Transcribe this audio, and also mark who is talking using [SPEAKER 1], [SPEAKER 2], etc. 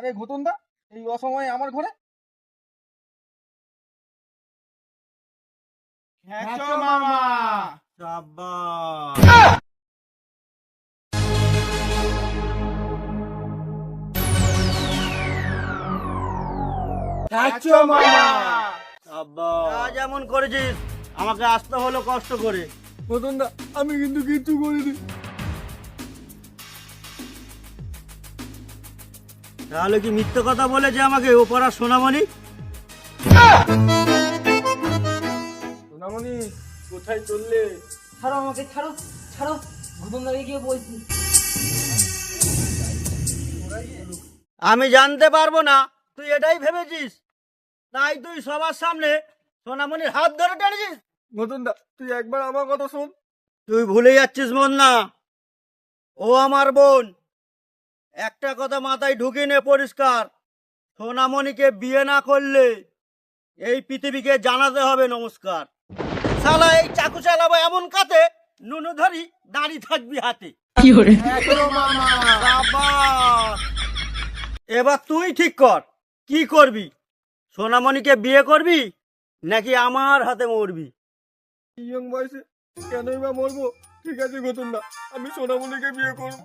[SPEAKER 1] আরে ঘটন দা, এই অসময়ে আমার ঘরে?
[SPEAKER 2] হ্যাঁচো মামা।
[SPEAKER 3] সাবাস।
[SPEAKER 2] হ্যাঁচো মামা।
[SPEAKER 3] সাবাস। যা যেমন করেছিস, আমাকে আসতে হলো কষ্ট করে।
[SPEAKER 1] ঘটন দা, আমি কিন্তু কিচ্ছু করিনি।
[SPEAKER 3] তাহলে কি মিথ্যে কথা বলেছে আমাকে ও পাড়ার সোনামণি?
[SPEAKER 1] সোনামণি, কোথায় চললে?
[SPEAKER 4] ছাড়ো আমাকে, ছাড়ো ছাড়ো, ঘুটন দাকে গিয়ে বলছি।
[SPEAKER 3] আমি জানতে পারবো না তুই এটাই ভেবেছিস, তাই তুই সবার সামনে সোনামণির হাত ধরে টেনেছিস।
[SPEAKER 1] ঘটন দা, তুই একবার আমার কথা শোন।
[SPEAKER 3] তুই ভুলে যাচ্ছিস মন না, ও আমার বোন। একটা কথা মাথায় ঢুকিয়ে নে পরিষ্কার, সোনামণিকে বিয়ে না করলে এই পৃথিবীকে জানাতে হবে নমস্কার। শালা এই চাকু চালাবো এমন কাতে, নুনু ধরি দাঁড়িয়ে থাকবি হাতে।
[SPEAKER 2] হ্যাঁচো মামা।
[SPEAKER 3] সাবাস। এবার তুই ঠিক কর, কি করবি? সোনামণিকে বিয়ে করবি নাকি আমার হাতে মরবি?
[SPEAKER 1] ইয়ং বয়সে কেনই বা মরবো? ঠিক আছে ঘটন দা, আমি সোনামণিকে বিয়ে করবো।